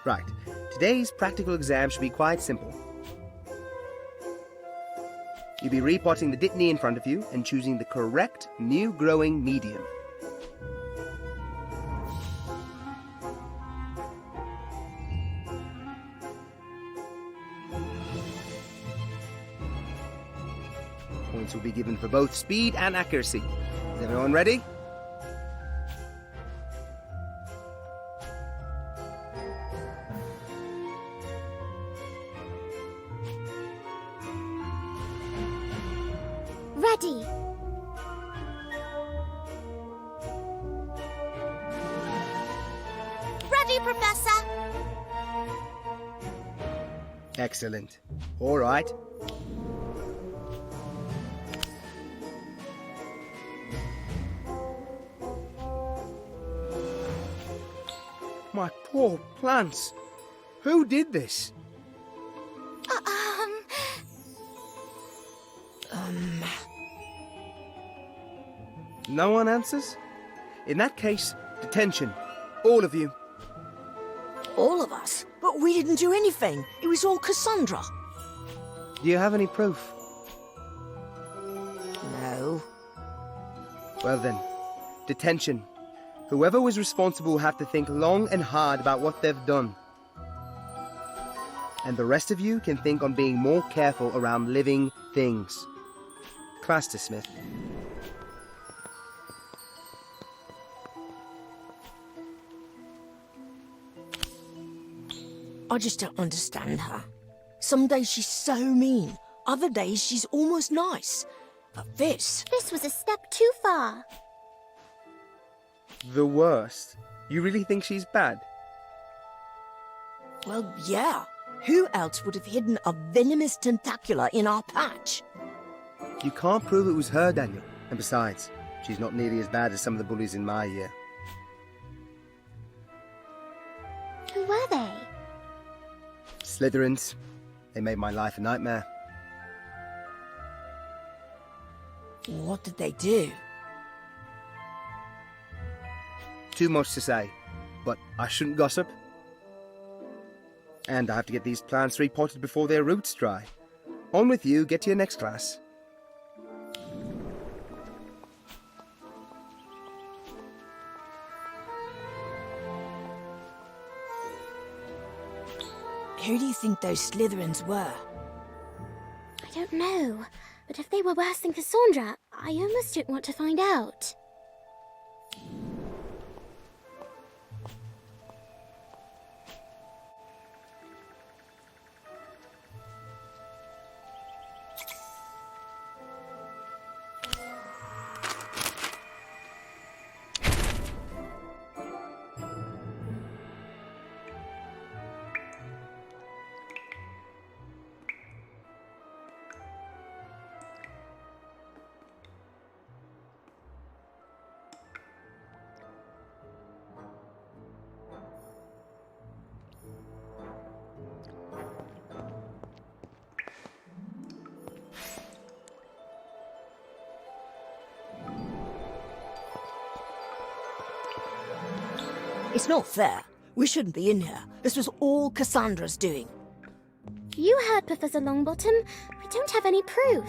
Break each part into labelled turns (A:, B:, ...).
A: Right. Today's practical exam should be quite simple. You'll be repotting the Dittany in front of you and choosing the correct new growing medium. Points will be given for both speed and accuracy. Is everyone ready?
B: Ready. Ready, Professor.
A: Excellent. All right. My poor plants. Who did this? No one answers? In that case, detention. All of you.
C: All of us? But we didn't do anything. It was all Cassandra.
A: Do you have any proof?
C: No.
A: Well then, detention. Whoever was responsible will have to think long and hard about what they've done. And the rest of you can think on being more careful around living things. Class dismissed.
C: I just don't understand her. Some days she's so mean. Other days she's almost nice. But this...
B: This was a step too far.
A: The worst? You really think she's bad?
C: Well, yeah. Who else would have hidden a venomous tentacula in our patch?
A: You can't prove it was her, Daniel. And besides, she's not nearly as bad as some of the bullies in my year.
B: Who were they?
A: Slytherins. They made my life a nightmare.
C: What did they do?
A: Too much to say, but I shouldn't gossip. And I have to get these plants repotted before their roots dry. On with you, get to your next class.
C: Who do you think those Slytherins were?
B: I don't know, but if they were worse than Cassandra, I almost don't want to find out.
C: It's not fair. We shouldn't be in here. This was all Cassandra's doing.
B: You heard Professor Longbottom. We don't have any proof.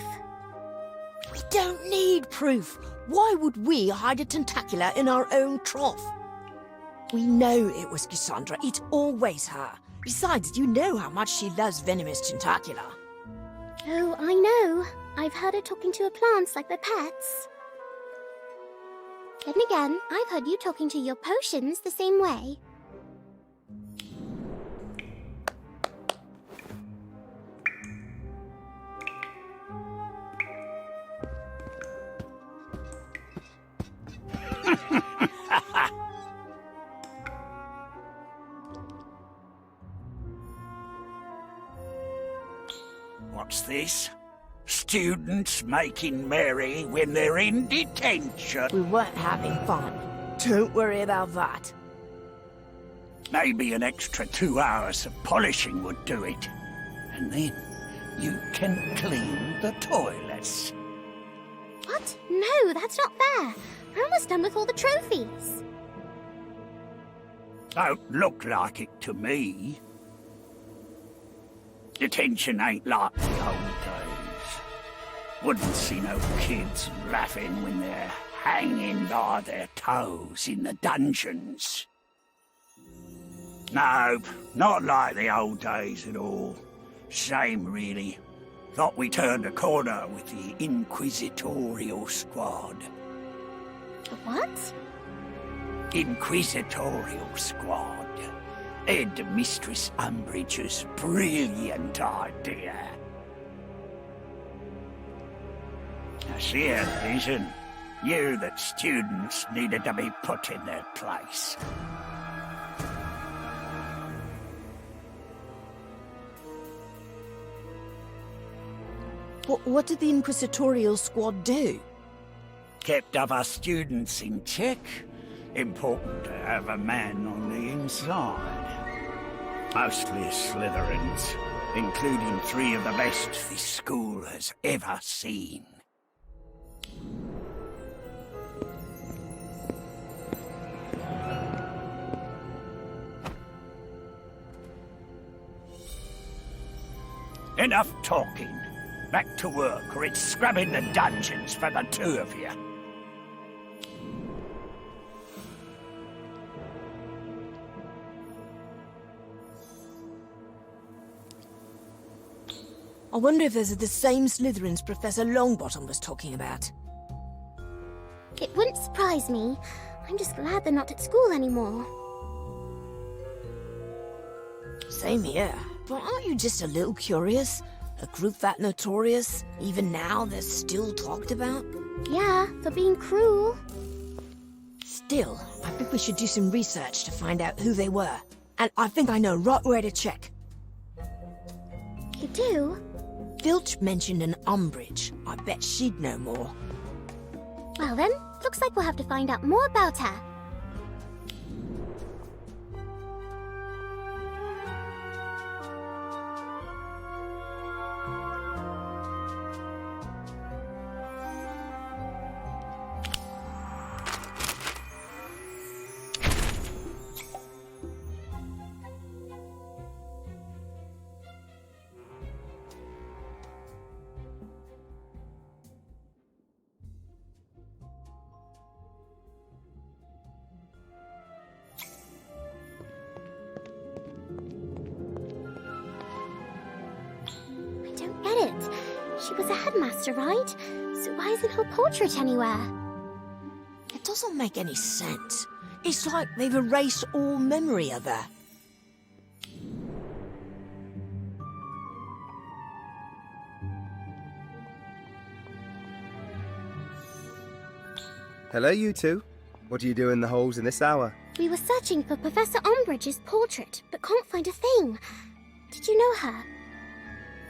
C: We don't need proof. Why would we hide a tentacula in our own trough? We know it was Cassandra. It's always her. Besides, you know how much she loves venomous tentacula.
B: Oh, I know. I've heard her talking to her plants like they're pets. Then again, I've heard you talking to your potions the same way.
D: What's this? Students making merry when they're in detention.
C: We weren't having fun. Don't worry about that.
D: Maybe an extra 2 hours of polishing would do it. And then you can clean the toilets.
B: What? No, that's not fair. We're almost done with all the trophies.
D: Don't look like it to me. Detention ain't like the old days. Wouldn't see no kids laughing when they're hanging by their toes in the dungeons. Nope, not like the old days at all. Shame, really. Thought we turned a corner with the Inquisitorial Squad.
B: What?
D: Inquisitorial Squad. Head Mistress Umbridge's brilliant idea. Now see it, Vision. You that students needed to be put in their place.
C: What did the Inquisitorial Squad do?
D: Kept other students in check. Important to have a man on the inside. Mostly Slytherins, including 3 of the best this school has ever seen. Enough talking. Back to work, or it's scrubbing the dungeons for the 2 of you.
C: I wonder if those are the same Slytherins Professor Longbottom was talking about.
B: It wouldn't surprise me. I'm just glad they're not at school anymore.
C: Same here. But aren't you just a little curious? A group that notorious, even now they're still talked about?
B: Yeah, for being cruel.
C: Still, I think we should do some research to find out who they were. And I think I know right where to check.
B: You do?
C: Filch mentioned an Umbridge. I bet she'd know more.
B: Well then, looks like we'll have to find out more about her. She was a headmaster, right? So why isn't her portrait anywhere?
C: It doesn't make any sense. It's like they've erased all memory of her.
A: Hello, you two. What are you doing in the holes in this hour?
B: We were searching for Professor Umbridge's portrait, but can't find a thing. Did you know her?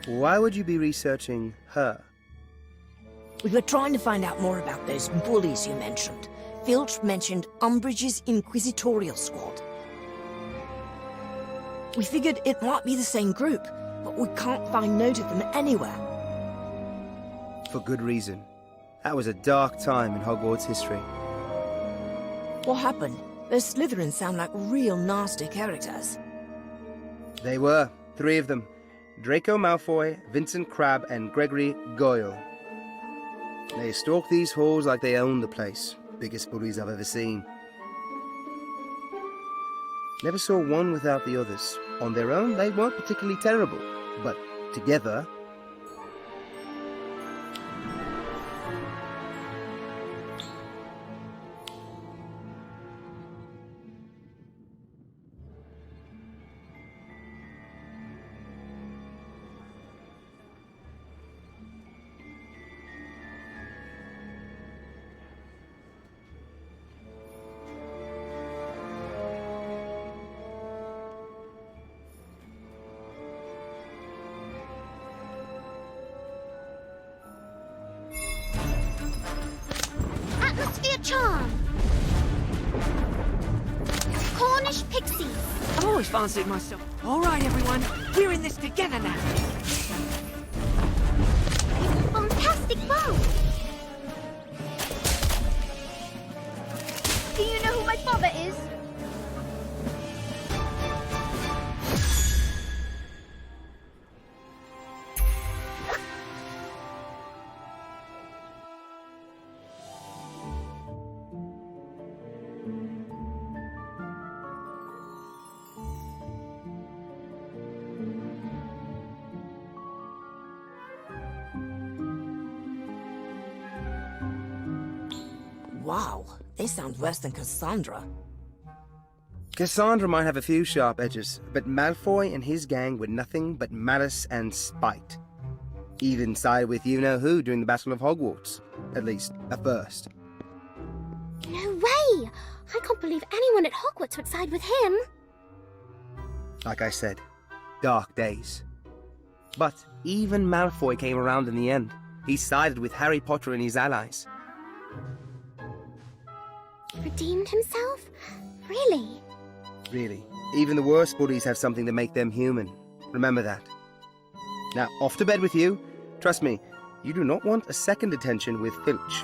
A: Why would you be researching her?
C: We were trying to find out more about those bullies you mentioned. Filch mentioned Umbridge's Inquisitorial Squad. We figured it might be the same group, but we can't find note of them anywhere.
A: For good reason. That was a dark time in Hogwarts history.
C: What happened? Those Slytherins sound like real nasty characters.
A: They were. 3 of them. Draco Malfoy, Vincent Crabbe, and Gregory Goyle. They stalk these halls like they own the place. Biggest bullies I've ever seen. Never saw one without the others. On their own, they weren't particularly terrible. But together...
B: Atmosphere charm! Cornish pixies!
E: I've always fancied myself. All right, everyone, we're in this together now.
B: Fantastic bow!
F: Do you know who my father is?
C: Wow, this sounds worse than Cassandra.
A: Cassandra might have a few sharp edges, but Malfoy and his gang were nothing but malice and spite. Even sided with you-know-who during the Battle of Hogwarts. At least, at first.
B: No way! I can't believe anyone at Hogwarts would side with him.
A: Like I said, dark days. But even Malfoy came around in the end. He sided with Harry Potter and his allies.
B: He redeemed himself? Really?
A: Really. Even the worst bullies have something to make them human. Remember that. Now, off to bed with you. Trust me, you do not want a second detention with Filch.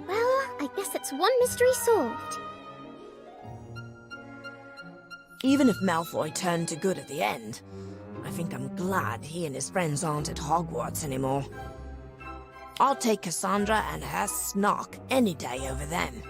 B: Well, I guess it's one mystery solved.
C: Even if Malfoy turned to good at the end, I think I'm glad he and his friends aren't at Hogwarts anymore. I'll take Cassandra and her snark any day over them.